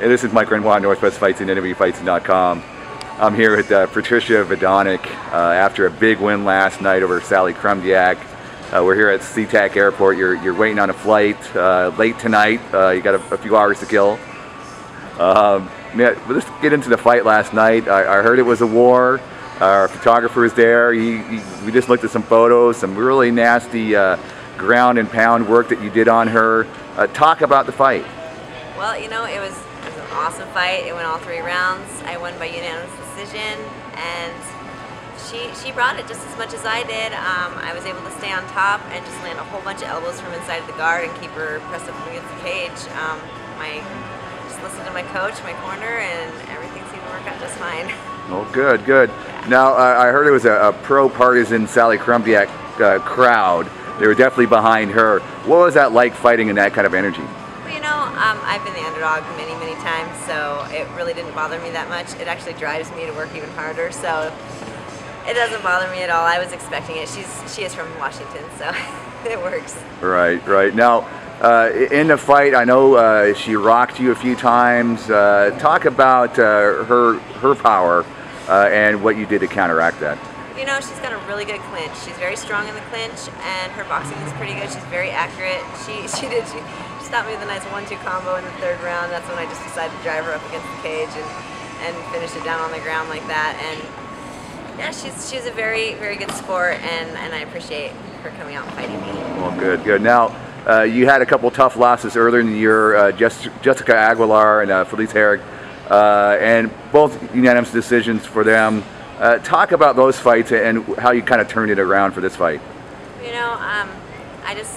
Hey, this is Mike Renoir, Northwest Fight Scene, NWFightScene.com. I'm here with Patricia Vidonic after a big win last night over Sally Krumdiak. We're here at SeaTac Airport. You're waiting on a flight late tonight. You got a few hours to kill. Let's get into the fight last night. I heard it was a war. Our photographer was there. We just looked at some photos, some really nasty ground and pound work that you did on her. Talk about the fight. Well, you know, it was an awesome fight. It went all 3 rounds. I won by unanimous decision, and she brought it just as much as I did. I was able to stay on top and just land a whole bunch of elbows from inside the guard and keep her pressed up against the cage. Just listened to my coach, my corner, and everything seemed to work out just fine. Well, good, good. Yeah. Now, I heard it was a pro-partisan Sally Krumdiak crowd. They were definitely behind her. What was that like, fighting in that kind of energy? Well, you know, I've been the underdog many, many times, so it really didn't bother me that much. It actually drives me to work even harder, so it doesn't bother me at all. I was expecting it. She is from Washington, so it works. Right, right. Now, in the fight, I know she rocked you a few times. Talk about her power and what you did to counteract that. You know, she's got a really good clinch. She's very strong in the clinch, and her boxing is pretty good. She's very accurate. She stopped me with a nice 1-2 combo in the 3rd round. That's when I just decided to drive her up against the cage and finish it down on the ground like that. And yeah, she's a very, very good sport, and I appreciate her coming out and fighting me. Well, good, good. Now, you had a couple tough losses earlier in the year, Jessica Aguilar and Felice Herrig, and both unanimous decisions for them. Talk about those fights and how you kind of turned it around for this fight. You know, I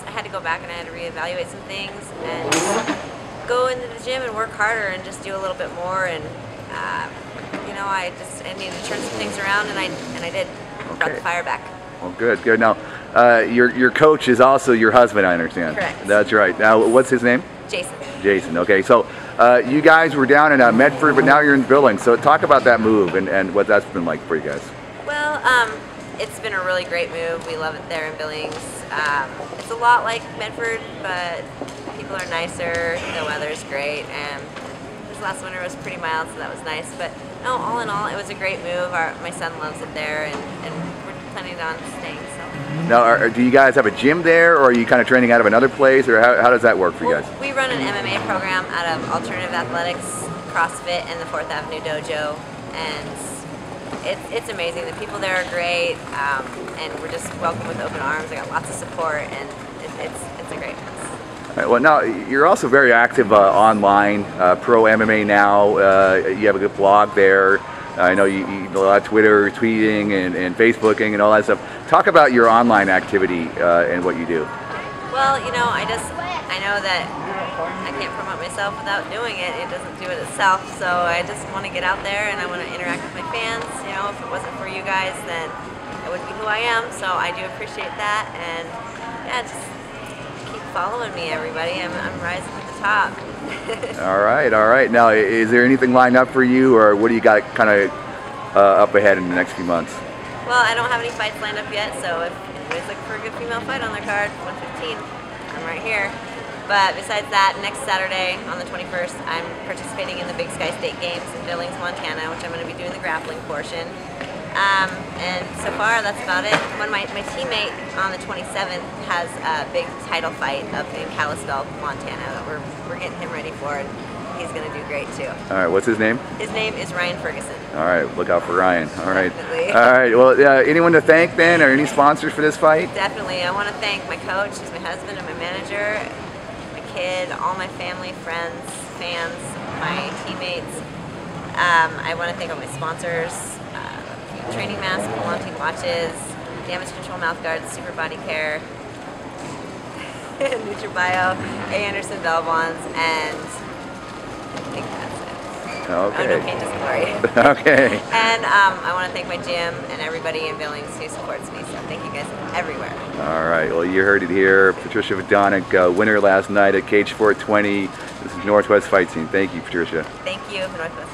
had to go back and I had to reevaluate some things and just go into the gym and work harder and just do a little bit more. And you know, I needed to turn some things around, and I did. Got the fire back. Well, good, good. Now, your coach is also your husband, I understand. Correct. That's right. Now, what's his name? Jason. Jason. Okay, so you guys were down in Medford, but now you're in Billings. So talk about that move and what that's been like for you guys. Well, it's been a really great move. We love it there in Billings. It's a lot like Medford, but people are nicer. The weather's great, and this last winter was pretty mild, so that was nice. But no, all in all, it was a great move. My son loves it there, and we're planning on staying. So. Now, do you guys have a gym there, or are you kind of training out of another place, or how does that work for you guys? We run an MMA program out of Alternative Athletics, CrossFit, and the 4th Avenue Dojo, and it's amazing. The people there are great, and we're just welcome with open arms. I got lots of support, and it's a great place. All right, well, now you're also very active online, pro MMA now. You have a good blog there. I know you do a lot of Twitter, tweeting, and Facebooking, and all that stuff. Talk about your online activity and what you do. Well, you know, I know that I can't promote myself without doing it. It doesn't do it itself, so I just want to get out there and I want to interact with my fans. You know, if it wasn't for you guys, then I wouldn't be who I am, so I do appreciate that. And yeah, just keep following me, everybody. I'm rising to the top. All right, all right. Now, is there anything lined up for you, or what do you got kind of up ahead in the next few months? Well, I don't have any fights lined up yet, so if anybody's looking for a good female fight on their card, 115, I'm right here. But besides that, next Saturday on the 21st, I'm participating in the Big Sky State Games in Billings, Montana, which I'm going to be doing the grappling portion. And so far, that's about it. My teammate on the 27th has a big title fight up in Kalispell, Montana, that we're getting him ready for, and he's going to do great too. All right, what's his name? His name is Ryan Ferguson. All right, look out for Ryan. All right. Definitely. All right, well, anyone to thank then, or any sponsors for this fight? Definitely. I want to thank my coach, who's my husband, and my manager, my kid, all my family, friends, fans, my teammates. I want to thank all my sponsors, Training Mask, Volante Watches, Damage Control Mouthguards, Super Body Care, NutriBio, A. Anderson Bell Bonds, and I think that's it. Okay. Oh, no, Painter's Glory. Okay. And I want to thank my gym and everybody in Billings who supports me, so thank you guys everywhere. All right, well, you heard it here. Patricia Vidonic, winner last night at CageSport 20. This is Northwest Fight Scene. Thank you, Patricia. Thank you, Northwest.